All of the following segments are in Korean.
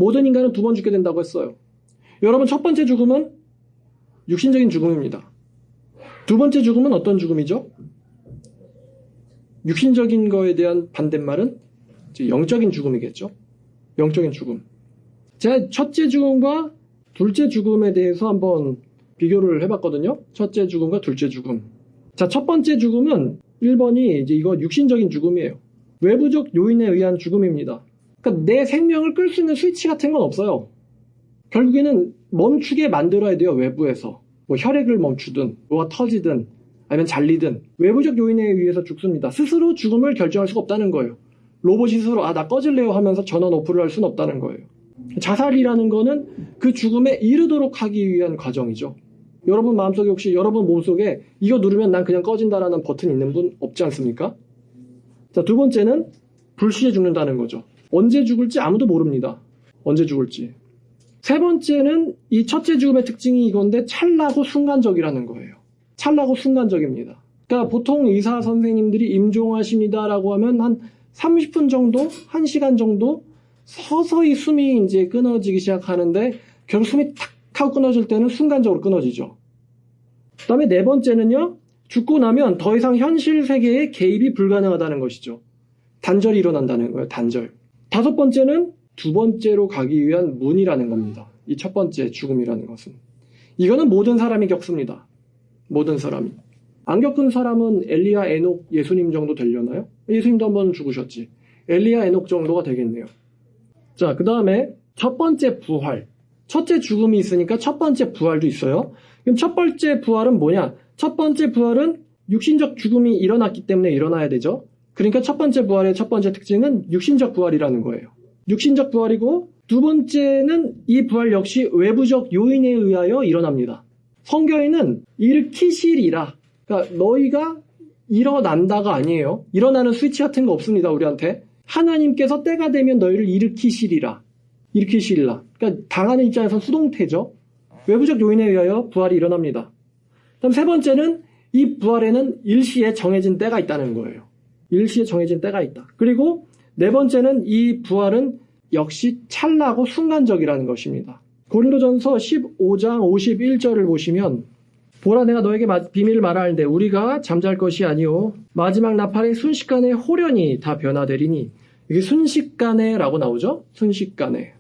모든 인간은 두 번 죽게 된다고 했어요. 여러분, 첫 번째 죽음은 육신적인 죽음입니다. 두 번째 죽음은 어떤 죽음이죠? 육신적인 거에 대한 반대말은 영적인 죽음이겠죠. 영적인 죽음. 제가 첫째 죽음과 둘째 죽음에 대해서 한번 비교를 해봤거든요. 첫째 죽음과 둘째 죽음. 자, 첫 번째 죽음은 1번이 이제 이거 육신적인 죽음이에요. 외부적 요인에 의한 죽음입니다. 그러니까 내 생명을 끌 수 있는 스위치 같은 건 없어요. 결국에는 멈추게 만들어야 돼요. 외부에서. 뭐 혈액을 멈추든 뭐가 터지든 아니면 잘리든 외부적 요인에 의해서 죽습니다. 스스로 죽음을 결정할 수가 없다는 거예요. 로봇이 스스로 나 꺼질래요 하면서 전원 오프를 할 수는 없다는 거예요. 자살이라는 거는 그 죽음에 이르도록 하기 위한 과정이죠. 여러분 마음속에 혹시 여러분 몸속에 이거 누르면 난 그냥 꺼진다라는 버튼 있는 분 없지 않습니까? 자, 두 번째는 불시에 죽는다는 거죠. 언제 죽을지 아무도 모릅니다. 언제 죽을지. 세 번째는 이 첫째 죽음의 특징이 이건데 찰나고 순간적이라는 거예요. 찰나고 순간적입니다. 그러니까 보통 의사 선생님들이 임종하십니다라고 하면 한 30분 정도, 1시간 정도 서서히 숨이 이제 끊어지기 시작하는데 결국 숨이 탁 하고 끊어질 때는 순간적으로 끊어지죠. 그 다음에 네 번째는요, 죽고 나면 더 이상 현실 세계에 개입이 불가능하다는 것이죠. 단절이 일어난다는 거예요. 단절. 다섯 번째는 두 번째로 가기 위한 문이라는 겁니다. 이 첫 번째 죽음이라는 것은. 이거는 모든 사람이 겪습니다. 모든 사람이. 안 겪은 사람은 엘리야, 에녹, 예수님 정도 되려나요? 예수님도 한번 죽으셨지. 엘리야, 에녹 정도가 되겠네요. 자, 그 다음에 첫 번째 부활. 첫째 죽음이 있으니까 첫 번째 부활도 있어요. 그럼 첫 번째 부활은 뭐냐? 첫 번째 부활은 육신적 죽음이 일어났기 때문에 일어나야 되죠. 그러니까 첫 번째 부활의 첫 번째 특징은 육신적 부활이라는 거예요. 육신적 부활이고 두 번째는 이 부활 역시 외부적 요인에 의하여 일어납니다. 성경에는 일으키시리라. 그러니까 너희가 일어난다가 아니에요. 일어나는 스위치 같은 거 없습니다. 우리한테. 하나님께서 때가 되면 너희를 일으키시리라. 일으키시리라. 그러니까 당하는 입장에서 수동태죠. 외부적 요인에 의하여 부활이 일어납니다. 그다음 세 번째는 이 부활에는 일시에 정해진 때가 있다는 거예요. 일시에 정해진 때가 있다. 그리고 네 번째는 이 부활은 역시 찰나고 순간적이라는 것입니다. 고린도전서 15장 51절을 보시면 보라 내가 너에게 비밀을 말하는데 우리가 잠잘 것이 아니오 마지막 나팔의 순식간에 호련히 다 변화되리니 이게 순식간에라고 나오죠. 순식간에.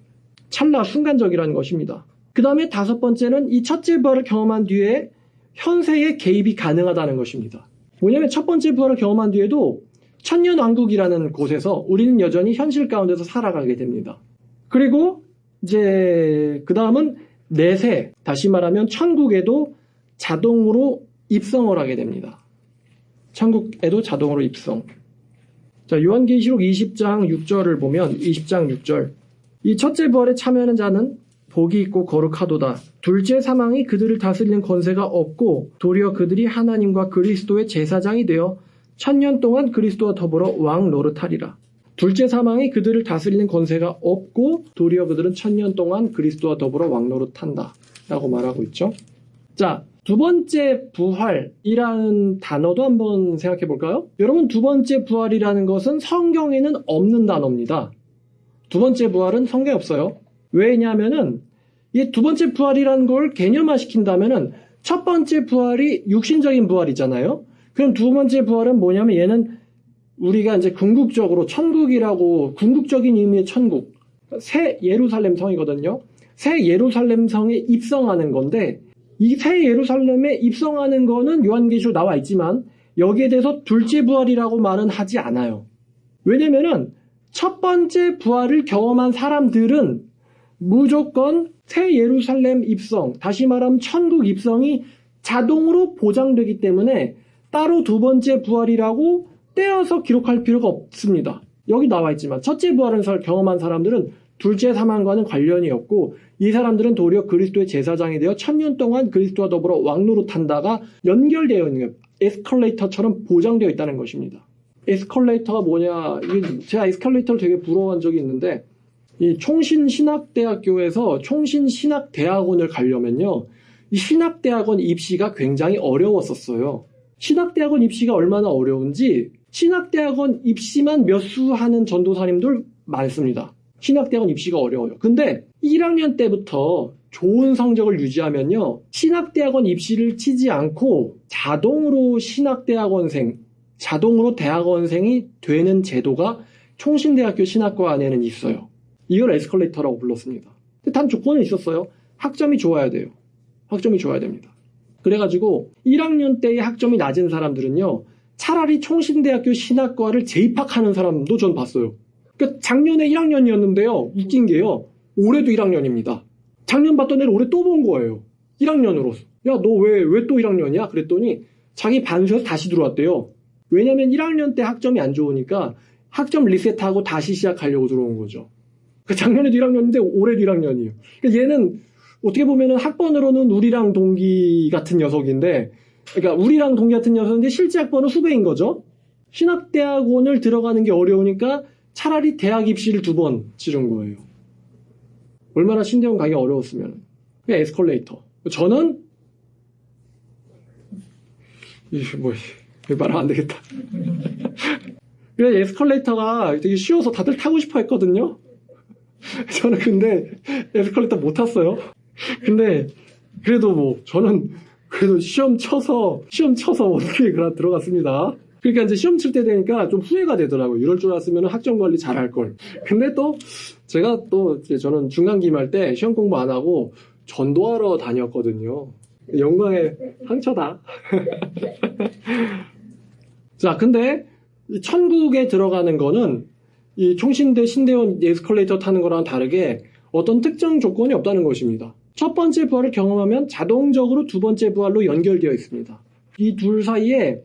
찰나 순간적이라는 것입니다. 그 다음에 다섯 번째는 이 첫째 부활을 경험한 뒤에 현세의 개입이 가능하다는 것입니다. 뭐냐면 첫 번째 부활을 경험한 뒤에도 천년왕국이라는 곳에서 우리는 여전히 현실 가운데서 살아가게 됩니다. 그리고 이제 그 다음은 내세, 다시 말하면 천국에도 자동으로 입성을 하게 됩니다. 천국에도 자동으로 입성. 자, 요한계시록 20장 6절을 보면 20장 6절. 이 첫째 부활에 참여하는 자는 복이 있고 거룩하도다. 둘째 사망이 그들을 다스리는 권세가 없고 도리어 그들이 하나님과 그리스도의 제사장이 되어 1000년 동안 그리스도와 더불어 왕 노릇하리라. 둘째 사망이 그들을 다스리는 권세가 없고 도리어 그들은 1000년 동안 그리스도와 더불어 왕 노릇한다 라고 말하고 있죠. 자, 두 번째 부활이라는 단어도 한번 생각해 볼까요? 여러분, 두 번째 부활이라는 것은 성경에는 없는 단어입니다. 두 번째 부활은 성경에 없어요. 왜냐하면은 이 두 번째 부활이라는 걸 개념화 시킨다면은 첫 번째 부활이 육신적인 부활이잖아요. 그럼 두 번째 부활은 뭐냐면 얘는 우리가 이제 궁극적으로 천국이라고 궁극적인 의미의 천국, 새 예루살렘 성이거든요. 새 예루살렘 성에 입성하는 건데 이 새 예루살렘에 입성하는 거는 요한계시록 나와 있지만 여기에 대해서 둘째 부활이라고 말은 하지 않아요. 왜냐면은 첫 번째 부활을 경험한 사람들은 무조건 새 예루살렘 입성, 다시 말하면 천국 입성이 자동으로 보장되기 때문에 따로 두 번째 부활이라고 떼어서 기록할 필요가 없습니다. 여기 나와 있지만 첫째 부활을 경험한 사람들은 둘째 사망과는 관련이 없고 이 사람들은 도리어 그리스도의 제사장이 되어 1000년 동안 그리스도와 더불어 왕노릇한다가 연결되어 있는 거예요. 에스컬레이터처럼 보장되어 있다는 것입니다. 에스컬레이터가 뭐냐, 제가 에스컬레이터를 되게 부러워한 적이 있는데 이 총신신학대학교에서 총신신학대학원을 가려면요, 이 신학대학원 입시가 굉장히 어려웠었어요. 신학대학원 입시가 얼마나 어려운지 신학대학원 입시만 몇 수 하는 전도사님들 많습니다. 신학대학원 입시가 어려워요. 근데 1학년 때부터 좋은 성적을 유지하면요, 신학대학원 입시를 치지 않고 자동으로 자동으로 대학원생이 되는 제도가 총신대학교 신학과 안에는 있어요. 이걸 에스컬레이터라고 불렀습니다. 근데 단 조건은 있었어요. 학점이 좋아야 돼요. 학점이 좋아야 됩니다. 그래가지고 1학년 때의 학점이 낮은 사람들은요, 차라리 총신대학교 신학과를 재입학하는 사람도 전 봤어요. 그러니까 작년에 1학년이었는데요. 웃긴 게요. 올해도 1학년입니다. 작년 봤던 애를 올해 또 본 거예요. 1학년으로. 야, 너 왜 또 1학년이야? 그랬더니 자기 반수에서 다시 들어왔대요. 왜냐면 1학년 때 학점이 안 좋으니까 학점 리셋하고 다시 시작하려고 들어온 거죠. 그러니까 작년에도 1학년인데 올해도 1학년이에요. 그러니까 얘는 어떻게 보면은 학번으로는 우리랑 동기 같은 녀석인데, 그러니까 우리랑 동기 같은 녀석인데 실제 학번은 후배인 거죠. 신학대학원을 들어가는 게 어려우니까 차라리 대학 입시를 2번 치른 거예요. 얼마나 신대원 가기 어려웠으면. 그냥 에스컬레이터. 저는 말하면 안 되겠다. 그래, 에스컬레이터가 되게 쉬워서 다들 타고 싶어 했거든요. 저는 근데 에스컬레이터 못 탔어요. 근데 그래도 저는 그래도 시험 쳐서 어떻게 들어갔습니다. 그러니까 이제 시험 칠 때 되니까 좀 후회가 되더라고요. 이럴 줄 알았으면 학점 관리 잘할 걸. 근데 또 제가 저는 중간기말 때 시험 공부 안 하고 전도하러 다녔거든요. 영광의 상처다. 자, 근데 천국에 들어가는 거는 이 총신대 신대원 에스컬레이터 타는 거랑 다르게 어떤 특정 조건이 없다는 것입니다. 첫 번째 부활을 경험하면 자동적으로 두 번째 부활로 연결되어 있습니다. 이 둘 사이에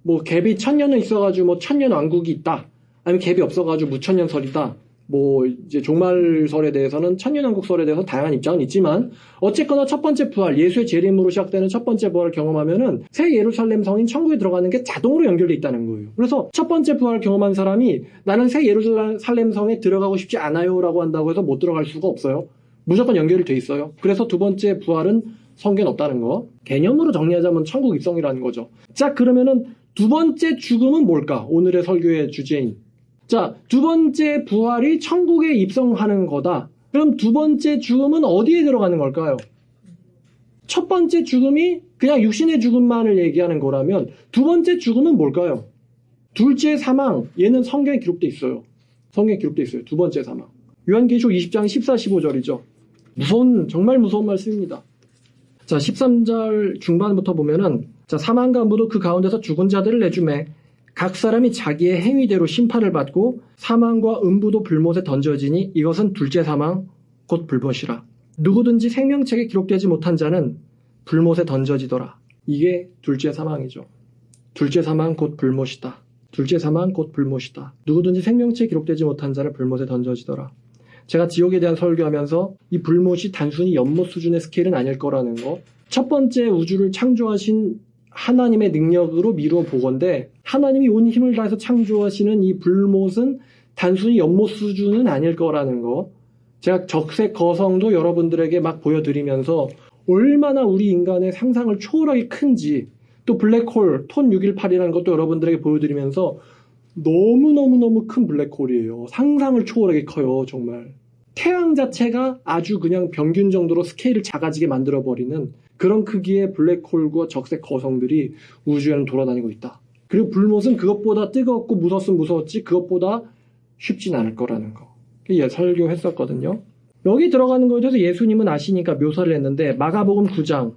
갭이 1000년은 있어가지고 1000년 왕국이 있다. 아니면 갭이 없어가지고 무천년설이다. 이제 종말설에 대해서는 천년왕국설에 대해서 다양한 입장은 있지만, 어쨌거나 첫 번째 부활, 예수의 재림으로 시작되는 첫 번째 부활을 경험하면은 새 예루살렘 성인 천국에 들어가는 게 자동으로 연결돼 있다는 거예요. 그래서 첫 번째 부활을 경험한 사람이 나는 새 예루살렘 성에 들어가고 싶지 않아요 라고 한다고 해서 못 들어갈 수가 없어요. 무조건 연결이 돼 있어요. 그래서 두 번째 부활은 성경에 없다는 거. 개념으로 정리하자면 천국 입성이라는 거죠. 자, 그러면은 두 번째 죽음은 뭘까? 오늘의 설교의 주제인. 자, 두 번째 부활이 천국에 입성하는 거다. 그럼 두 번째 죽음은 어디에 들어가는 걸까요? 첫 번째 죽음이 그냥 육신의 죽음만을 얘기하는 거라면 두 번째 죽음은 뭘까요? 둘째 사망. 얘는 성경에 기록돼 있어요. 성경에 기록돼 있어요. 두 번째 사망. 요한계시록 20장 14, 15절이죠. 정말 무서운 말씀입니다. 자, 13절 중반부터 보면은, 자, 사망과 무도 그 가운데서 죽은 자들을 내주매 각 사람이 자기의 행위대로 심판을 받고 사망과 음부도 불못에 던져지니 이것은 둘째 사망 곧 불못이라. 누구든지 생명책에 기록되지 못한 자는 불못에 던져지더라. 이게 둘째 사망이죠. 둘째 사망 곧 불못이다. 둘째 사망 곧 불못이다. 누구든지 생명책에 기록되지 못한 자는 불못에 던져지더라. 제가 지옥에 대한 설교하면서 이 불못이 단순히 연못 수준의 스케일은 아닐 거라는 거. 첫 번째 우주를 창조하신 하나님의 능력으로 미루어 보건대 하나님이 온 힘을 다해서 창조하시는 이 불못은 단순히 연못 수준은 아닐 거라는 거. 제가 적색 거성도 여러분들에게 막 보여드리면서 얼마나 우리 인간의 상상을 초월하게 큰지, 또 블랙홀 톤 618이라는 것도 여러분들에게 보여드리면서 너무너무너무 큰 블랙홀이에요. 상상을 초월하게 커요. 정말. 태양 자체가 아주 그냥 평균 정도로 스케일을 작아지게 만들어버리는 그런 크기의 블랙홀과 적색 거성들이 우주에는 돌아다니고 있다. 그리고 불못은 그것보다 뜨겁고 무섭으면 무서웠지 그것보다 쉽진 않을 거라는 거. 설교했었거든요. 여기 들어가는 거에 대해서 예수님은 아시니까 묘사를 했는데, 마가복음 9장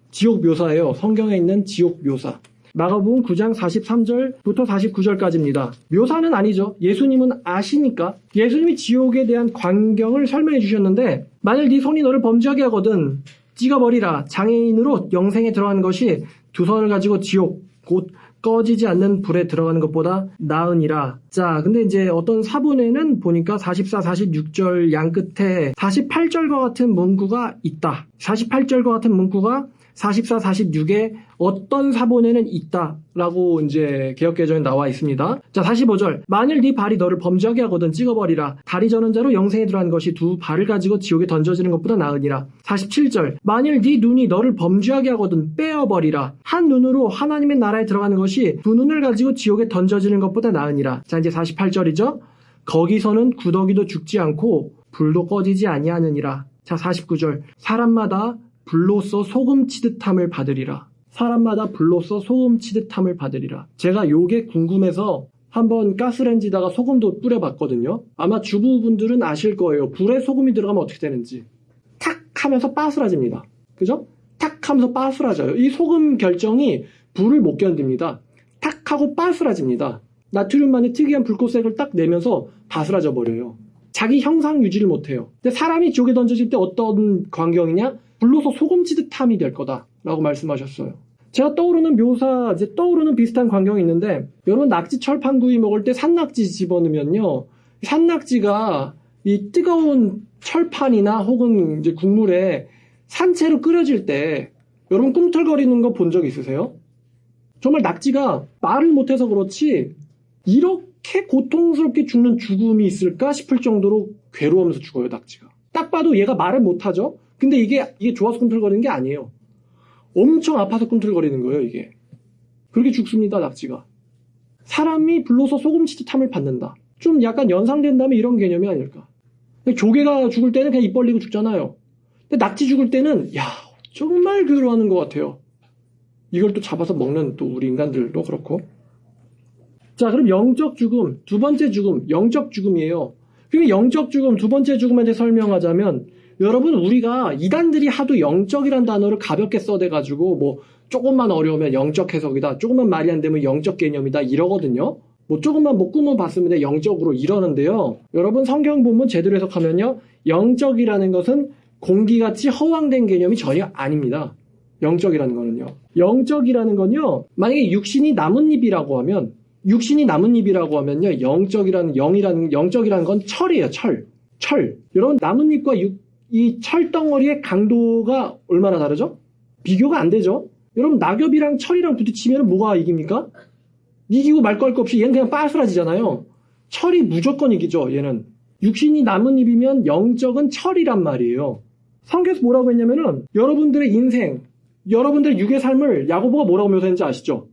지옥 묘사예요. 성경에 있는 지옥 묘사. 마가복음 9장 43절부터 49절까지입니다. 묘사는 아니죠. 예수님은 아시니까 예수님이 지옥에 대한 광경을 설명해 주셨는데, 만일 네 손이 너를 범죄하게 하거든 찍어버리라. 장애인으로 영생에 들어가는 것이 두 손을 가지고 지옥 곧 꺼지지 않는 불에 들어가는 것보다 나으니라. 자, 근데 이제 어떤 사본에는 보니까 44, 46절 양 끝에 48절과 같은 문구가 있다. 48절과 같은 문구가 44, 46에 어떤 사본에는 있다라고 이제 개역개정에 나와 있습니다. 자, 45절. 만일 네 발이 너를 범죄하게 하거든 찍어버리라. 다리 저는 자로 영생에 들어가는 것이 두 발을 가지고 지옥에 던져지는 것보다 나으니라. 47절. 만일 네 눈이 너를 범죄하게 하거든 빼어버리라. 한 눈으로 하나님의 나라에 들어가는 것이 두 눈을 가지고 지옥에 던져지는 것보다 나으니라. 자, 이제 48절이죠. 거기서는 구더기도 죽지 않고 불도 꺼지지 아니하느니라. 자, 49절. 사람마다 불로써 소금 치듯함을 받으리라. 사람마다 불로써 소금 치듯함을 받으리라. 제가 요게 궁금해서 한번 가스레인지다가 소금도 뿌려봤거든요. 아마 주부분들은 아실 거예요. 불에 소금이 들어가면 어떻게 되는지. 탁 하면서 빠스라집니다. 그죠? 탁 하면서 빠스라져요. 이 소금 결정이 불을 못 견딥니다. 탁 하고 빠스라집니다. 나트륨만의 특이한 불꽃색을 딱 내면서 바스라져 버려요. 자기 형상 유지를 못해요. 근데 사람이 지옥에 던져질 때 어떤 광경이냐? 불로서 소금 치듯함이 될 거다라고 말씀하셨어요. 제가 떠오르는 묘사, 이제 떠오르는 비슷한 광경이 있는데, 여러분 낙지 철판구이 먹을 때 산낙지 집어넣으면요, 산낙지가 이 뜨거운 철판이나 혹은 이제 국물에 산채로 끓여질 때 여러분 꿈틀거리는 거 본 적 있으세요? 정말 낙지가 말을 못해서 그렇지 이렇게 고통스럽게 죽는 죽음이 있을까 싶을 정도로 괴로워하면서 죽어요, 낙지가. 딱 봐도 얘가 말을 못하죠? 근데 이게 좋아서 꿈틀거리는 게 아니에요. 엄청 아파서 꿈틀거리는 거예요, 이게. 그렇게 죽습니다, 낙지가. 사람이 불로서 소금 치듯함을 받는다. 좀 약간 연상된다면 이런 개념이 아닐까. 조개가 죽을 때는 그냥 입 벌리고 죽잖아요. 근데 낙지 죽을 때는, 야, 정말 괴로워하는 것 같아요. 이걸 또 잡아서 먹는 또 우리 인간들도 그렇고. 자, 그럼 영적 죽음, 두 번째 죽음, 영적 죽음이에요. 그럼 영적 죽음, 두 번째 죽음에 대해 설명하자면, 여러분, 우리가 이단들이 하도 영적이란 단어를 가볍게 써대가지고 뭐 조금만 어려우면 영적 해석이다, 조금만 말이 안 되면 영적 개념이다 이러거든요. 뭐 조금만 뭐 꿈을 봤으면 영적으로 이러는데요. 여러분, 성경 본문 제대로 해석하면요, 영적이라는 것은 공기같이 허황된 개념이 전혀 아닙니다. 영적이라는 거는요. 영적이라는 건요, 만약에 육신이 나뭇잎이라고 하면, 영적이라는 건 철이에요, 철. 여러분, 나뭇잎과 이 철덩어리의 강도가 얼마나 다르죠? 비교가 안 되죠? 여러분, 낙엽이랑 철이랑 부딪히면 뭐가 이깁니까? 이기고 말 거 할 거 없이 얘는 그냥 빠스라지잖아요. 철이 무조건 이기죠, 얘는. 육신이 나뭇잎이면 영적은 철이란 말이에요. 성경에서 뭐라고 했냐면은, 여러분들의 인생, 여러분들의 육의 삶을 야고보가 뭐라고 묘사했는지 아시죠?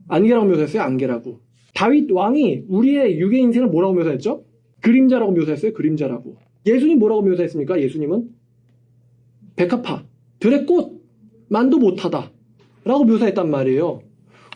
안개라고 묘사했어요, 안개라고. 다윗 왕이 우리의 육의 인생을 뭐라고 묘사했죠? 그림자라고 묘사했어요, 그림자라고. 예수님 뭐라고 묘사했습니까? 예수님은 백합화, 들의 꽃만도 못하다 라고 묘사했단 말이에요.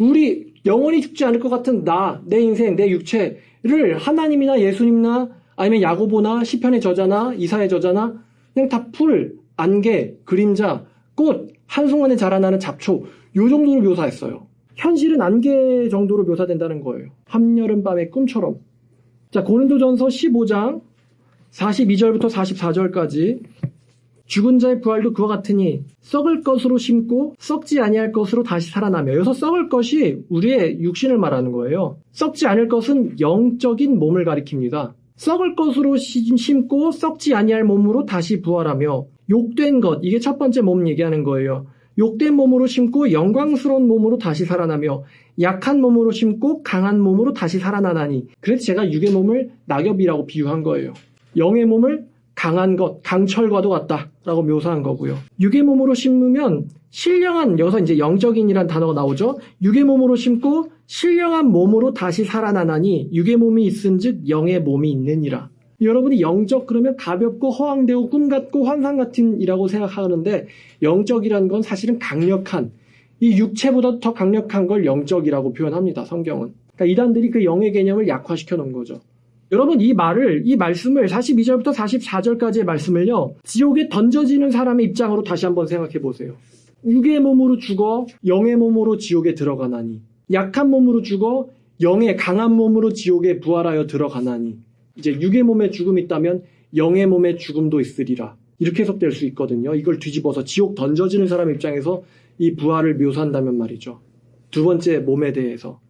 우리 영원히 죽지 않을 것 같은 내 인생, 내 육체를 하나님이나 예수님이나 아니면 야고보나 시편의 저자나 이사의 저자나 그냥 다 풀, 안개, 그림자, 꽃, 한순간에 자라나는 잡초 요 정도로 묘사했어요. 현실은 안개 정도로 묘사된다는 거예요. 한여름밤의 꿈처럼. 자, 고린도전서 15장 42절부터 44절까지 죽은 자의 부활도 그와 같으니 썩을 것으로 심고 썩지 아니할 것으로 다시 살아나며, 여기서 썩을 것이 우리의 육신을 말하는 거예요. 썩지 않을 것은 영적인 몸을 가리킵니다. 썩을 것으로 심고 썩지 아니할 몸으로 다시 부활하며, 욕된 것, 이게 첫 번째 몸 얘기하는 거예요. 욕된 몸으로 심고 영광스러운 몸으로 다시 살아나며, 약한 몸으로 심고 강한 몸으로 다시 살아나나니. 그래서 제가 육의 몸을 낙엽이라고 비유한 거예요. 영의 몸을 강한 것, 강철과도 같다라고 묘사한 거고요. 육의 몸으로 심으면 신령한, 여기서 이제 영적인이란 단어가 나오죠. 육의 몸으로 심고 신령한 몸으로 다시 살아나나니 육의 몸이 있은즉 영의 몸이 있느니라. 여러분이 영적 그러면 가볍고 허황되고 꿈 같고 환상 같은이라고 생각하는데, 영적이라는 건 사실은 강력한, 이 육체보다 더 강력한 걸 영적이라고 표현합니다, 성경은. 그러니까 이단들이 그 영의 개념을 약화시켜 놓은 거죠. 여러분, 이 말씀을 42절부터 44절까지의 말씀을요, 지옥에 던져지는 사람의 입장으로 다시 한번 생각해 보세요. 육의 몸으로 죽어 영의 몸으로 지옥에 들어가나니, 약한 몸으로 죽어 영의 강한 몸으로 지옥에 부활하여 들어가나니, 이제 육의 몸에 죽음이 있다면 영의 몸에 죽음도 있으리라. 이렇게 해석될 수 있거든요. 이걸 뒤집어서 지옥 던져지는 사람 입장에서 이 부활을 묘사한다면 말이죠. 두 번째 몸에 대해서.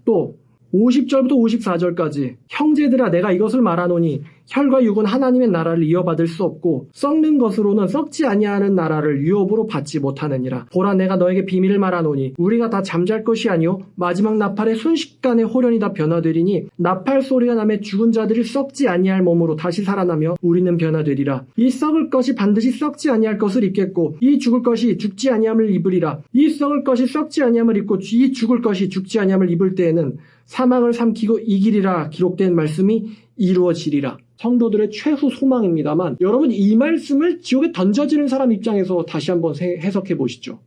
또 50절부터 54절까지 형제들아 내가 이것을 말하노니 혈과 육은 하나님의 나라를 이어받을 수 없고 썩는 것으로는 썩지 아니하는 나라를 유업으로 받지 못하느니라. 보라 내가 너에게 비밀을 말하노니 우리가 다 잠잘 것이 아니요 마지막 나팔의 순식간에 호련히 다 변화되리니 나팔 소리가 나매 죽은 자들이 썩지 아니할 몸으로 다시 살아나며 우리는 변화되리라. 이 썩을 것이 반드시 썩지 아니할 것을 입겠고 이 죽을 것이 죽지 아니함을 입으리라. 이 썩을 것이 썩지 아니함을 입고 이 죽을 것이 죽지 아니함을 입을 때에는 사망을 삼키고 이기리라 기록된 말씀이 이루어지리라. 성도들의 최후 소망입니다만 여러분 이 말씀을 지옥에 던져지는 사람 입장에서 다시 한번 해석해 보시죠.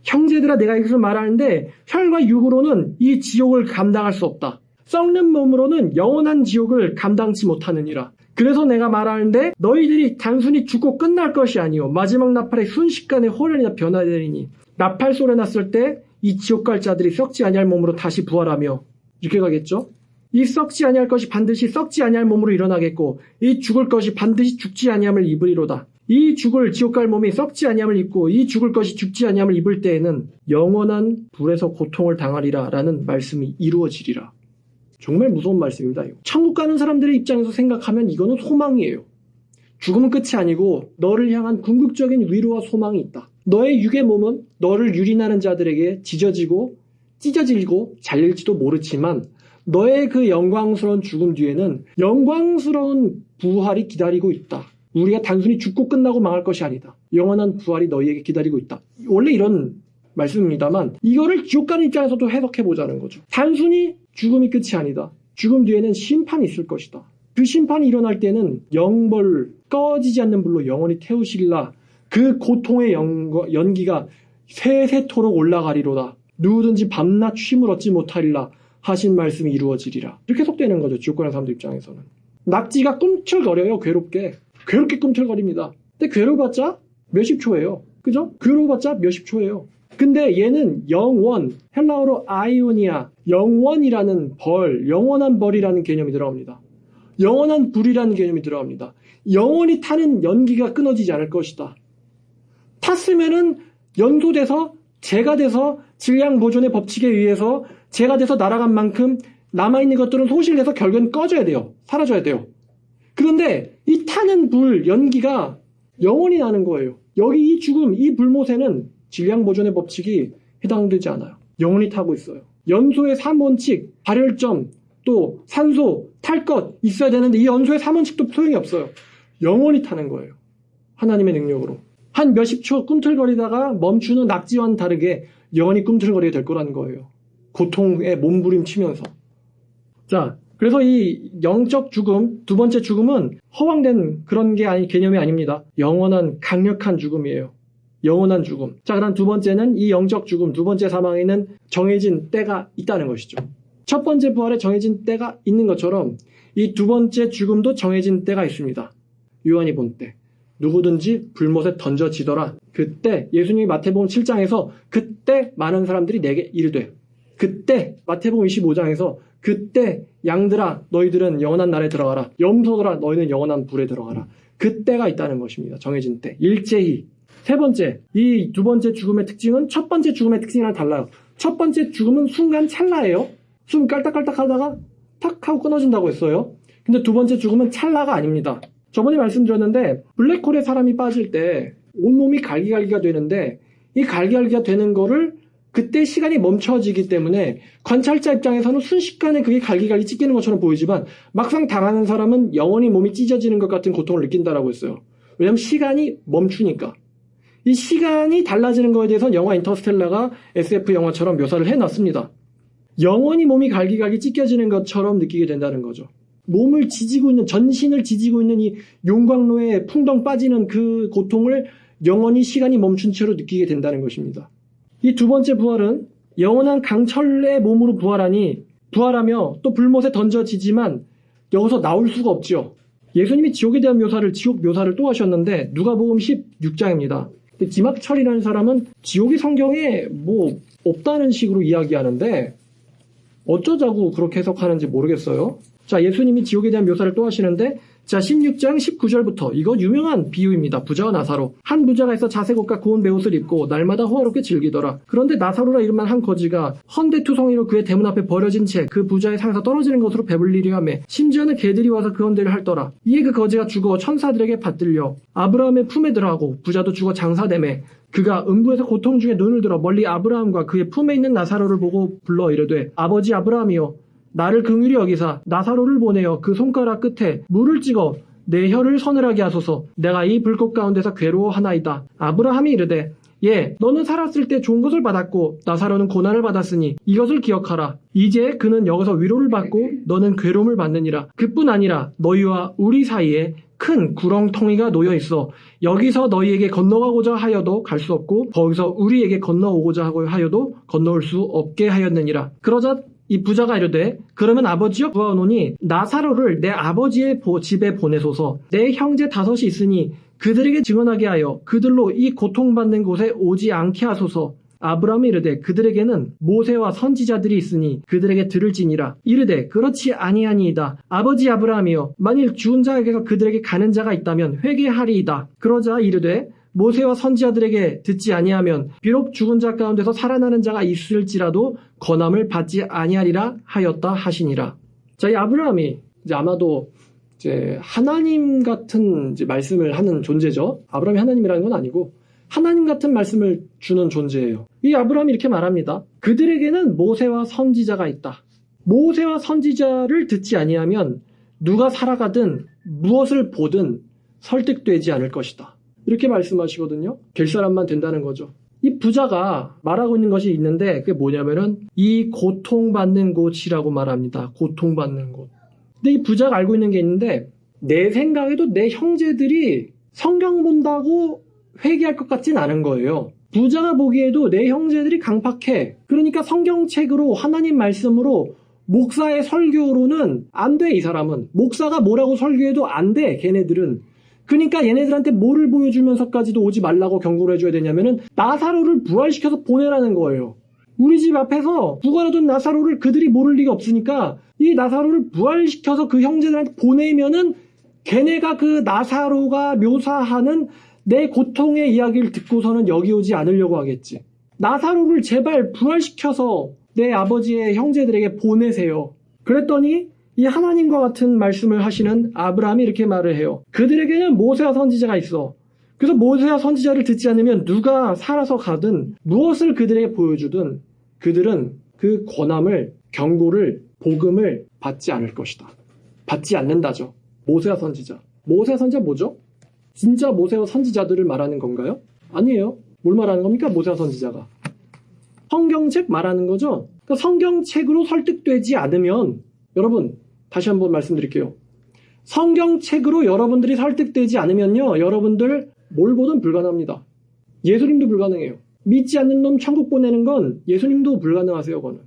형제들아 내가 이것을 말하는데 혈과 육으로는 이 지옥을 감당할 수 없다. 썩는 몸으로는 영원한 지옥을 감당치 못하느니라. 그래서 내가 말하는데 너희들이 단순히 죽고 끝날 것이 아니요 마지막 나팔의 순식간에 호련이나 변화되리니 나팔 소리 났을 때 이 지옥 갈 자들이 썩지 아니할 몸으로 다시 부활하며 이렇게 가겠죠. 이 썩지 아니할 것이 반드시 썩지 아니할 몸으로 일어나겠고 이 죽을 것이 반드시 죽지 아니함을 입으리로다. 이 죽을 지옥 갈 몸이 썩지 아니함을 입고 이 죽을 것이 죽지 아니함을 입을 때에는 영원한 불에서 고통을 당하리라 라는 말씀이 이루어지리라. 정말 무서운 말씀입니다. 이거. 천국 가는 사람들의 입장에서 생각하면 이거는 소망이에요. 죽음은 끝이 아니고 너를 향한 궁극적인 위로와 소망이 있다. 너의 육의 몸은 너를 유린하는 자들에게 지져지고 찢어지고 잘릴지도 모르지만 너의 그 영광스러운 죽음 뒤에는 영광스러운 부활이 기다리고 있다. 우리가 단순히 죽고 끝나고 망할 것이 아니다. 영원한 부활이 너희에게 기다리고 있다. 원래 이런 말씀입니다만 이거를 지옥 가는 입장에서도 해석해보자는 거죠. 단순히 죽음이 끝이 아니다. 죽음 뒤에는 심판이 있을 것이다. 그 심판이 일어날 때는 영벌 꺼지지 않는 불로 영원히 태우시리라. 그 고통의 연기가 세세토록 올라가리로다. 누구든지 밤낮 쉼을 얻지 못하리라 하신 말씀이 이루어지리라. 이렇게 해석되는 거죠. 지옥 가는 사람들 입장에서는. 낙지가 꿈틀거려요. 괴롭게 꿈틀거립니다. 근데 괴로워봤자 몇십 초예요. 그죠? 괴로워봤자 몇십 초예요. 근데 얘는 영원, 헬라어로 아이오니아, 영원이라는 벌, 영원한 벌이라는 개념이 들어갑니다. 영원한 불이라는 개념이 들어갑니다. 영원히 타는 연기가 끊어지지 않을 것이다. 탔으면은 연소돼서 재가 돼서 질량 보존의 법칙에 의해서 재가 돼서 날아간 만큼 남아있는 것들은 소실돼서 결국엔 꺼져야 돼요. 사라져야 돼요. 그런데 이 타는 불, 연기가 영원히 나는 거예요. 여기 이 죽음, 이 불못에는 질량 보존의 법칙이 해당되지 않아요. 영원히 타고 있어요. 연소의 3원칙, 발열점, 또 산소, 탈 것 있어야 되는데 이 연소의 3원칙도 소용이 없어요. 영원히 타는 거예요. 하나님의 능력으로. 한 몇십 초 꿈틀거리다가 멈추는 낙지와는 다르게 영원히 꿈틀거리게 될 거라는 거예요. 고통에 몸부림치면서. 자, 그래서 이 영적 죽음, 두 번째 죽음은 허황된 그런 게 개념이 아닙니다. 영원한 강력한 죽음이에요. 영원한 죽음. 자, 그럼 두 번째는 이 영적 죽음, 두 번째 사망에는 정해진 때가 있다는 것이죠. 첫 번째 부활에 정해진 때가 있는 것처럼 이 두 번째 죽음도 정해진 때가 있습니다. 요한이 본 때. 누구든지 불못에 던져지더라. 그때 예수님이 마태복음 7장에서 그때 많은 사람들이 내게 이르되 그때 마태복음 25장에서 그때 양들아 너희들은 영원한 날에 들어가라. 염소들아 너희는 영원한 불에 들어가라. 그때가 있다는 것입니다. 정해진 때. 일제히. 세 번째, 이 두 번째 죽음의 특징은 첫 번째 죽음의 특징이랑 달라요. 첫 번째 죽음은 순간 찰나예요. 숨 깔딱깔딱 하다가 탁 하고 끊어진다고 했어요. 근데 두 번째 죽음은 찰나가 아닙니다. 저번에 말씀드렸는데 블랙홀에 사람이 빠질 때 온몸이 갈기갈기가 되는데 이 갈기갈기가 되는 거를 그때 시간이 멈춰지기 때문에 관찰자 입장에서는 순식간에 그게 갈기갈기 찢기는 것처럼 보이지만 막상 당하는 사람은 영원히 몸이 찢어지는 것 같은 고통을 느낀다라고 했어요. 왜냐하면 시간이 멈추니까. 이 시간이 달라지는 거에 대해서는 영화 인터스텔라가 SF 영화처럼 묘사를 해놨습니다. 영원히 몸이 갈기갈기 찢겨지는 것처럼 느끼게 된다는 거죠. 몸을 지지고 있는, 전신을 지지고 있는 이 용광로에 풍덩 빠지는 그 고통을 영원히 시간이 멈춘 채로 느끼게 된다는 것입니다. 이 두 번째 부활은 영원한 강철의 몸으로 부활하며 또 불못에 던져지지만 여기서 나올 수가 없죠. 예수님이 지옥에 대한 지옥 묘사를 또 하셨는데 누가복음 16장입니다. 근데 김학철이라는 사람은 지옥이 성경에 뭐 없다는 식으로 이야기하는데 어쩌자고 그렇게 해석하는지 모르겠어요. 자, 예수님이 지옥에 대한 묘사를 또 하시는데 자, 16장 19절부터 이거 유명한 비유입니다. 부자와 나사로. 한 부자가 있어 자색 옷과 고운 베옷을 입고 날마다 호화롭게 즐기더라. 그런데 나사로라 이름만 한 거지가 헌대투성이로 그의 대문 앞에 버려진 채 그 부자의 상에서 떨어지는 것으로 배불리려 하며 심지어는 개들이 와서 그 헌대를 핥더라. 이에 그 거지가 죽어 천사들에게 받들려 아브라함의 품에 들어가고 부자도 죽어 장사되매 그가 음부에서 고통 중에 눈을 들어 멀리 아브라함과 그의 품에 있는 나사로를 보고 불러 이르되 아버지 아브라함이여 나를 긍휼히 여기사 나사로를 보내어 그 손가락 끝에 물을 찍어 내 혀를 서늘하게 하소서. 내가 이 불꽃 가운데서 괴로워하나이다. 아브라함이 이르되 예, 너는 살았을 때 좋은 것을 받았고 나사로는 고난을 받았으니 이것을 기억하라. 이제 그는 여기서 위로를 받고 너는 괴로움을 받느니라. 그뿐 아니라 너희와 우리 사이에 큰 구렁텅이가 놓여 있어 여기서 너희에게 건너가고자 하여도 갈 수 없고 거기서 우리에게 건너오고자 하여도 건너올 수 없게 하였느니라. 그러자 이 부자가 이르되 그러면 아버지여 구하노니 나사로를 내 아버지의 집에 보내소서. 내 형제 5이 있으니 그들에게 증언하게 하여 그들로 이 고통받는 곳에 오지 않게 하소서. 아브라함이 이르되 그들에게는 모세와 선지자들이 있으니 그들에게 들을지니라. 이르되 그렇지 아니하니이다. 아버지 아브라함이여 만일 죽은 자에게서 그들에게 가는 자가 있다면 회개하리이다. 그러자 이르되 모세와 선지자들에게 듣지 아니하면 비록 죽은 자 가운데서 살아나는 자가 있을지라도 권함을 받지 아니하리라 하였다 하시니라. 자, 이 아브라함이 이제 아마도 이제 하나님 같은 이제 말씀을 하는 존재죠. 아브라함이 하나님이라는 건 아니고 하나님 같은 말씀을 주는 존재예요. 이 아브라함이 이렇게 말합니다. 그들에게는 모세와 선지자가 있다. 모세와 선지자를 듣지 아니하면 누가 살아가든 무엇을 보든 설득되지 않을 것이다. 이렇게 말씀하시거든요. 될 사람만 된다는 거죠. 이 부자가 말하고 있는 것이 있는데 그게 뭐냐면은 이 고통받는 곳이라고 말합니다. 고통받는 곳. 근데 이 부자가 알고 있는 게 있는데 내 생각에도 내 형제들이 성경 본다고 회개할 것 같진 않은 거예요. 부자가 보기에도 내 형제들이 강팍해. 그러니까 성경책으로 하나님 말씀으로 목사의 설교로는 안 돼, 이 사람은. 목사가 뭐라고 설교해도 안 돼, 걔네들은. 그러니까 얘네들한테 뭐를 보여주면서까지도 오지 말라고 경고를 해줘야 되냐면은 나사로를 부활시켜서 보내라는 거예요. 우리 집 앞에서 부활하던 나사로를 그들이 모를 리가 없으니까 이 나사로를 부활시켜서 그 형제들한테 보내면은 걔네가 그 나사로가 묘사하는 내 고통의 이야기를 듣고서는 여기 오지 않으려고 하겠지. 나사로를 제발 부활시켜서 내 아버지의 형제들에게 보내세요. 그랬더니 이 하나님과 같은 말씀을 하시는 아브라함이 이렇게 말을 해요. 그들에게는 모세와 선지자가 있어. 그래서 모세와 선지자를 듣지 않으면 누가 살아서 가든 무엇을 그들에게 보여주든 그들은 그 권함을, 경고를, 복음을 받지 않을 것이다. 받지 않는다죠. 모세와 선지자. 모세와 선지자 뭐죠? 진짜 모세와 선지자들을 말하는 건가요? 아니에요. 뭘 말하는 겁니까? 모세와 선지자가. 성경책 말하는 거죠. 그러니까 성경책으로 설득되지 않으면 여러분 다시 한번 말씀드릴게요. 성경책으로 여러분들이 설득되지 않으면요. 여러분들 뭘 보든 불가능합니다. 예수님도 불가능해요. 믿지 않는 놈 천국 보내는 건 예수님도 불가능하세요. 그거는.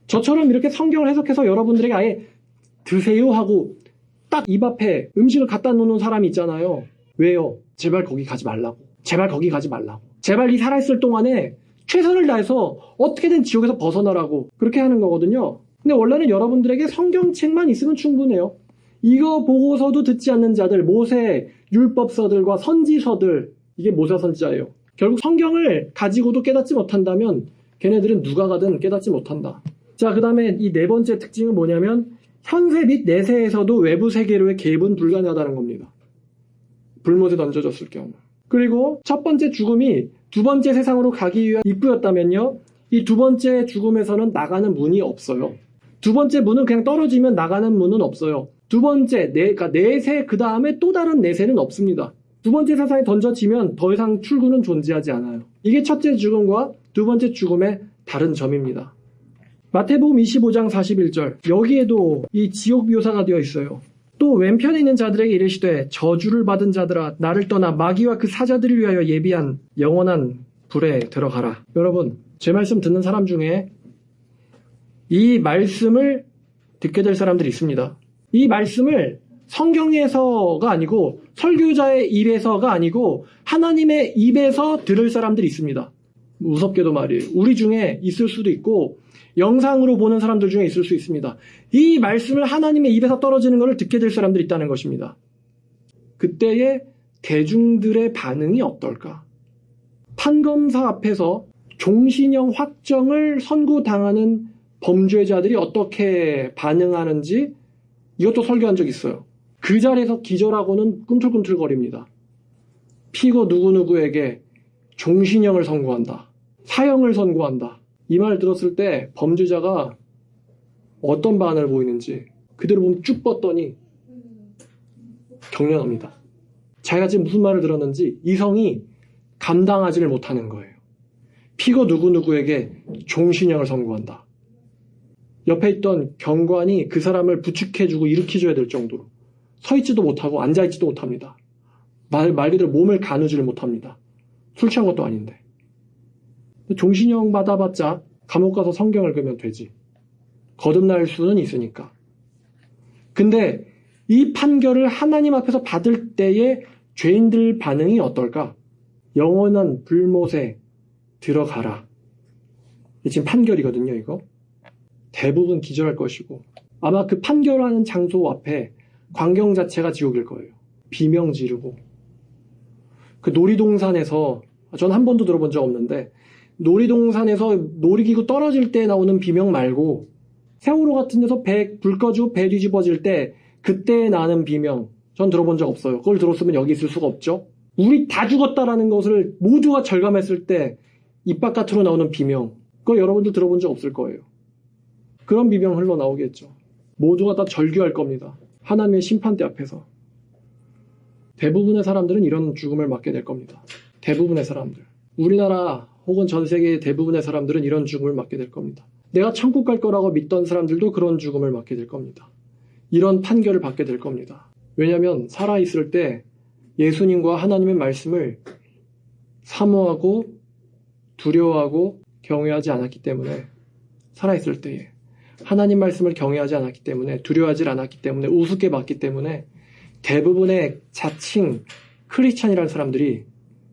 저처럼 이렇게 성경을 해석해서 여러분들에게 아예 드세요 하고 딱 입 앞에 음식을 갖다 놓는 사람이 있잖아요. 왜요? 제발 거기 가지 말라고. 제발 거기 가지 말라고. 제발 이 살아있을 동안에 최선을 다해서 어떻게든 지옥에서 벗어나라고 그렇게 하는 거거든요. 근데 원래는 여러분들에게 성경책만 있으면 충분해요. 이거 보고서도 듣지 않는 자들, 모세, 율법서들과 선지서들, 이게 모세와 선지자예요. 결국 성경을 가지고도 깨닫지 못한다면 걔네들은 누가 가든 깨닫지 못한다. 자, 그 다음에 이 네 번째 특징은 뭐냐면 현세 및 내세에서도 외부 세계로의 개입은 불가능하다는 겁니다. 불못에 던져졌을 경우. 그리고 첫 번째 죽음이 두 번째 세상으로 가기 위한 입구였다면요. 이 두 번째 죽음에서는 나가는 문이 없어요. 두 번째 문은 그냥 떨어지면 나가는 문은 없어요. 두 번째, 그러니까 내세 그 다음에 또 다른 내세는 없습니다. 두 번째 세상에 던져지면 더 이상 출구는 존재하지 않아요. 이게 첫째 죽음과 두 번째 죽음의 다른 점입니다. 마태복음 25장 41절 여기에도 이 지옥 묘사가 되어 있어요. 또 왼편에 있는 자들에게 이르시되 저주를 받은 자들아 나를 떠나 마귀와 그 사자들을 위하여 예비한 영원한 불에 들어가라. 여러분 제 말씀 듣는 사람 중에 이 말씀을 듣게 될 사람들이 있습니다. 이 말씀을 성경에서가 아니고 설교자의 입에서가 아니고 하나님의 입에서 들을 사람들이 있습니다. 무섭게도 말이에요. 우리 중에 있을 수도 있고 영상으로 보는 사람들 중에 있을 수 있습니다. 이 말씀을 하나님의 입에서 떨어지는 것을 듣게 될 사람들이 있다는 것입니다. 그때의 대중들의 반응이 어떨까? 판검사 앞에서 종신형 확정을 선고당하는 범죄자들이 어떻게 반응하는지 이것도 설교한 적이 있어요. 그 자리에서 기절하고는 꿈틀꿈틀거립니다. 피고 누구누구에게 종신형을 선고한다. 사형을 선고한다. 이 말 들었을 때 범죄자가 어떤 반응을 보이는지 그대로 보면 쭉 뻗더니 경련합니다. 자기가 지금 무슨 말을 들었는지 이성이 감당하지를 못하는 거예요. 피고 누구누구에게 종신형을 선고한다. 옆에 있던 경관이 그 사람을 부축해주고 일으켜줘야 될 정도로 서있지도 못하고 앉아있지도 못합니다. 말 그대로 몸을 가누지를 못합니다. 술 취한 것도 아닌데. 종신형 받아봤자 감옥 가서 성경을 끄면 되지. 거듭날 수는 있으니까. 근데 이 판결을 하나님 앞에서 받을 때의 죄인들 반응이 어떨까? 영원한 불못에 들어가라. 지금 판결이거든요, 이거. 대부분 기절할 것이고 아마 그 판결하는 장소 앞에 광경 자체가 지옥일 거예요. 비명 지르고. 그 놀이동산에서 전 한 번도 들어본 적 없는데 놀이동산에서 놀이기구 떨어질 때 나오는 비명 말고 세월호 같은 데서 불 꺼지고 배 뒤집어질 때 그때 나는 비명 전 들어본 적 없어요. 그걸 들었으면 여기 있을 수가 없죠. 우리 다 죽었다라는 것을 모두가 절감했을 때 입 바깥으로 나오는 비명 그거 여러분들 들어본 적 없을 거예요. 그런 비명 흘러나오겠죠. 모두가 다 절규할 겁니다. 하나님의 심판대 앞에서. 대부분의 사람들은 이런 죽음을 맞게 될 겁니다. 대부분의 사람들. 우리나라 혹은 전 세계의 대부분의 사람들은 이런 죽음을 맞게 될 겁니다. 내가 천국 갈 거라고 믿던 사람들도 그런 죽음을 맞게 될 겁니다. 이런 판결을 받게 될 겁니다. 왜냐하면 살아있을 때 예수님과 하나님의 말씀을 사모하고 두려워하고 경외하지 않았기 때문에 살아있을 때에 하나님 말씀을 경외하지 않았기 때문에 두려워하지 않았기 때문에 우습게 봤기 때문에 대부분의 자칭 크리스찬이라는 사람들이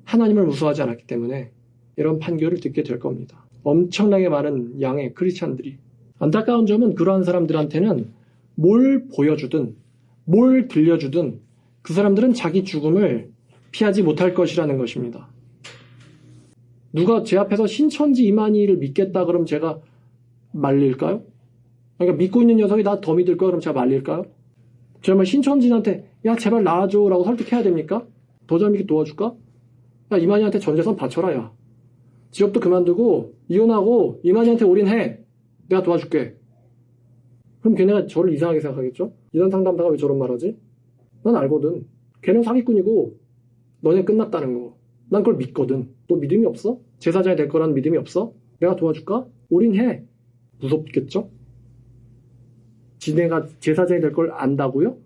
하나님을 무서워하지 않았기 때문에 이런 판결을 듣게 될 겁니다. 엄청나게 많은 양의 크리스찬들이. 안타까운 점은 그러한 사람들한테는 뭘 보여주든 뭘 들려주든 그 사람들은 자기 죽음을 피하지 못할 것이라는 것입니다. 누가 제 앞에서 신천지 이만희를 믿겠다 그러면 제가 말릴까요? 그러니까 믿고 있는 녀석이 나 더 믿을 거야 그럼 제가 말릴까요? 제가 신천지한테 야 제발 나와줘 라고 설득해야 됩니까? 더 잘 믿게 도와줄까? 야 이만희한테 전재산 바쳐라 야. 지업도 그만두고 이혼하고 이만희한테 올인해. 내가 도와줄게. 그럼 걔네가 저를 이상하게 생각하겠죠? 이단 상담사가 왜 저런 말하지? 난 알거든. 걔는 사기꾼이고 너네 끝났다는 거. 난 그걸 믿거든. 너 믿음이 없어? 제사장이 될 거라는 믿음이 없어? 내가 도와줄까? 올인해. 무섭겠죠? 지네가 제사장이 될 걸 안다고요?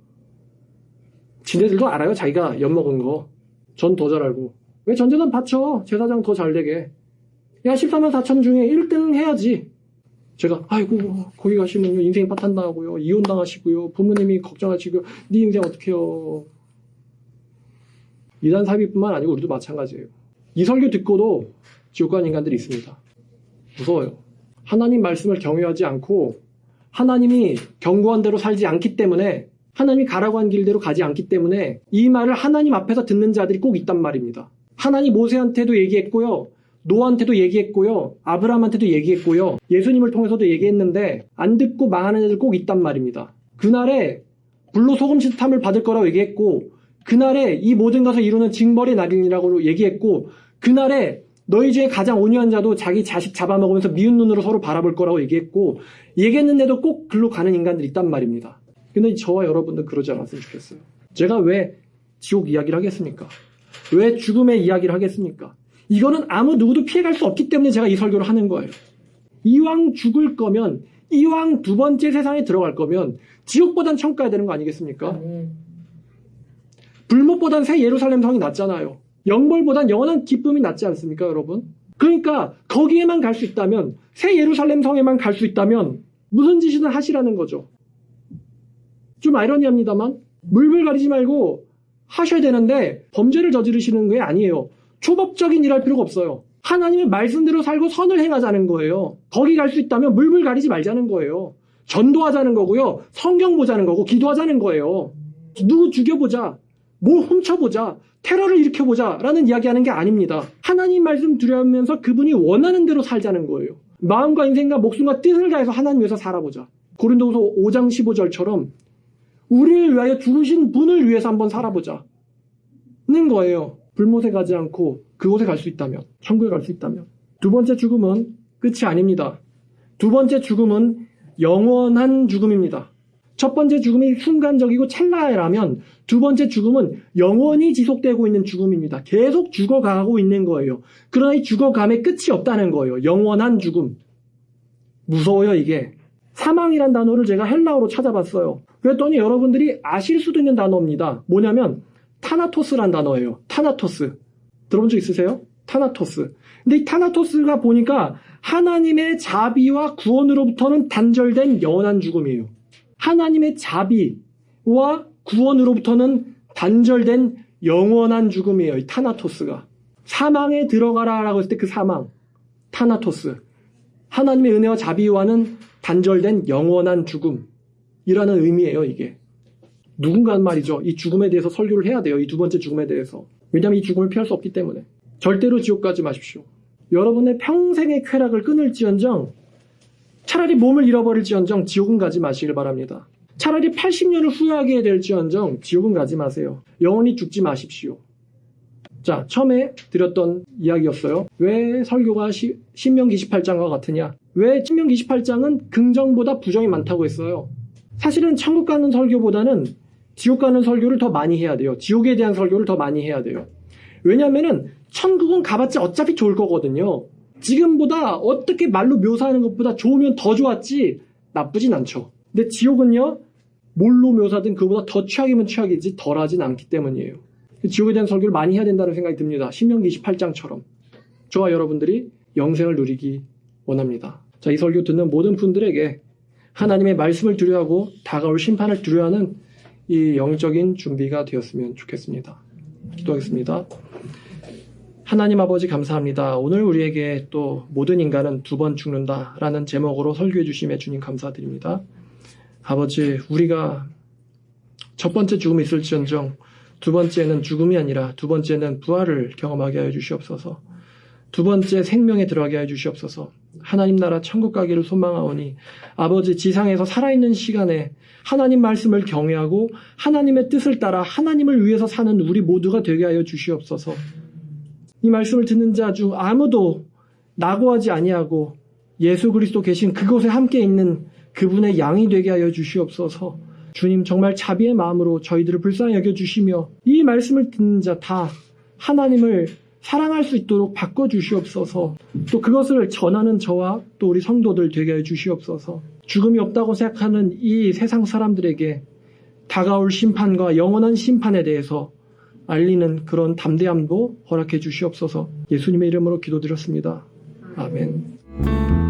지네들도 알아요. 자기가 엿먹은 거. 전 더 잘 알고. 왜 전재산 바쳐? 제사장 더 잘 되게. 야 14만 4천 중에 1등 해야지. 제가 아이고 거기 가시면 인생이 파탄당하고요. 이혼당하시고요. 부모님이 걱정하시고요. 네 인생 어떡해요. 이단 사비뿐만 아니고 우리도 마찬가지예요. 이 설교 듣고도 지옥 가는 인간들이 있습니다. 무서워요. 하나님 말씀을 경외하지 않고 하나님이 경고한 대로 살지 않기 때문에 하나님이 가라고 한 길대로 가지 않기 때문에 이 말을 하나님 앞에서 듣는 자들이 꼭 있단 말입니다. 하나님 모세한테도 얘기했고요. 노아한테도 얘기했고요. 아브라함한테도 얘기했고요. 예수님을 통해서도 얘기했는데 안 듣고 망하는 애들 꼭 있단 말입니다. 그날에 불로 소금 시탐을 받을 거라고 얘기했고 그날에 이 모든 것을 이루는 징벌의 날이라고 얘기했고 그날에 너희 중에 가장 온유한 자도 자기 자식 잡아먹으면서 미운 눈으로 서로 바라볼 거라고 얘기했고 얘기했는데도 꼭 글로 가는 인간들이 있단 말입니다. 근데 저와 여러분들 그러지 않았으면 좋겠어요. 제가 왜 지옥 이야기를 하겠습니까? 왜 죽음의 이야기를 하겠습니까? 이거는 아무 누구도 피해갈 수 없기 때문에 제가 이 설교를 하는 거예요. 이왕 죽을 거면 이왕 두 번째 세상에 들어갈 거면 지옥보단 천국 가야 되는 거 아니겠습니까? 불못보단 새 예루살렘 성이 낫잖아요. 영벌보단 영원한 기쁨이 낫지 않습니까, 여러분? 그러니까 거기에만 갈 수 있다면 새 예루살렘 성에만 갈 수 있다면 무슨 짓이든 하시라는 거죠. 좀 아이러니합니다만 물불 가리지 말고 하셔야 되는데 범죄를 저지르시는 게 아니에요. 초법적인 일 할 필요가 없어요. 하나님의 말씀대로 살고 선을 행하자는 거예요. 거기 갈 수 있다면 물불 가리지 말자는 거예요. 전도하자는 거고요. 성경 보자는 거고 기도하자는 거예요. 누구 죽여보자. 뭘 훔쳐보자. 테러를 일으켜보자 라는 이야기하는 게 아닙니다. 하나님 말씀 들으면서 그분이 원하는 대로 살자는 거예요. 마음과 인생과 목숨과 뜻을 다해서 하나님 위해서 살아보자. 고린도후서 5장 15절처럼 우리를 위하여 죽으신 분을 위해서 한번 살아보자는 거예요. 불못에 가지 않고 그곳에 갈 수 있다면, 천국에 갈 수 있다면. 두 번째 죽음은 끝이 아닙니다. 두 번째 죽음은 영원한 죽음입니다. 첫 번째 죽음이 순간적이고 찰나라면 두 번째 죽음은 영원히 지속되고 있는 죽음입니다. 계속 죽어가고 있는 거예요. 그러나 이 죽어감에 끝이 없다는 거예요. 영원한 죽음. 무서워요, 이게. 사망이란 단어를 제가 헬라어로 찾아봤어요. 그랬더니 여러분들이 아실 수도 있는 단어입니다. 뭐냐면 타나토스란 단어예요. 타나토스. 들어본 적 있으세요? 타나토스. 근데 이 타나토스가 보니까 하나님의 자비와 구원으로부터는 단절된 영원한 죽음이에요. 하나님의 자비와 구원으로부터는 단절된 영원한 죽음이에요. 이 타나토스가. 사망에 들어가라라고 했을 때 그 사망. 타나토스. 하나님의 은혜와 자비와는 단절된 영원한 죽음이라는 의미예요, 이게. 누군가는 말이죠. 이 죽음에 대해서 설교를 해야 돼요. 이 두 번째 죽음에 대해서. 왜냐하면 이 죽음을 피할 수 없기 때문에. 절대로 지옥 가지 마십시오. 여러분의 평생의 쾌락을 끊을지언정 차라리 몸을 잃어버릴지언정 지옥은 가지 마시길 바랍니다. 차라리 80년을 후회하게 될지언정 지옥은 가지 마세요. 영원히 죽지 마십시오. 자, 처음에 드렸던 이야기였어요. 왜 설교가 신명기 28장과 같으냐? 왜 신명기 28장은 긍정보다 부정이 많다고 했어요? 사실은 천국 가는 설교보다는 지옥 가는 설교를 더 많이 해야 돼요. 지옥에 대한 설교를 더 많이 해야 돼요. 왜냐면은 천국은 가봤자 어차피 좋을 거거든요. 지금보다 어떻게 말로 묘사하는 것보다 좋으면 더 좋았지 나쁘진 않죠. 근데 지옥은요, 뭘로 묘사든 그보다 더 최악이면 최악이지 덜하진 않기 때문이에요. 지옥에 대한 설교를 많이 해야 된다는 생각이 듭니다. 신명기 28장처럼. 저와 여러분들이 영생을 누리기 원합니다. 자, 이 설교 듣는 모든 분들에게 하나님의 말씀을 두려워하고 다가올 심판을 두려워하는 이 영적인 준비가 되었으면 좋겠습니다. 기도하겠습니다. 하나님 아버지 감사합니다. 오늘 우리에게 또 모든 인간은 두 번 죽는다라는 제목으로 설교해 주심에 주님 감사드립니다. 아버지, 우리가 첫 번째 죽음이 있을지언정 두 번째는 죽음이 아니라 두 번째는 부활을 경험하게 하여 주시옵소서. 두 번째 생명에 들어가게 하여 주시옵소서. 하나님 나라 천국 가기를 소망하오니 아버지, 지상에서 살아있는 시간에 하나님 말씀을 경외하고 하나님의 뜻을 따라 하나님을 위해서 사는 우리 모두가 되게 하여 주시옵소서. 이 말씀을 듣는 자 중 아무도 낙오하지 아니하고 예수 그리스도 계신 그곳에 함께 있는 그분의 양이 되게 하여 주시옵소서. 주님, 정말 자비의 마음으로 저희들을 불쌍히 여겨주시며 이 말씀을 듣는 자 다 하나님을 사랑할 수 있도록 바꿔주시옵소서. 또 그것을 전하는 저와 또 우리 성도들 되게 해 주시옵소서. 죽음이 없다고 생각하는 이 세상 사람들에게 다가올 심판과 영원한 심판에 대해서 알리는 그런 담대함도 허락해 주시옵소서. 예수님의 이름으로 기도드렸습니다. 아멘.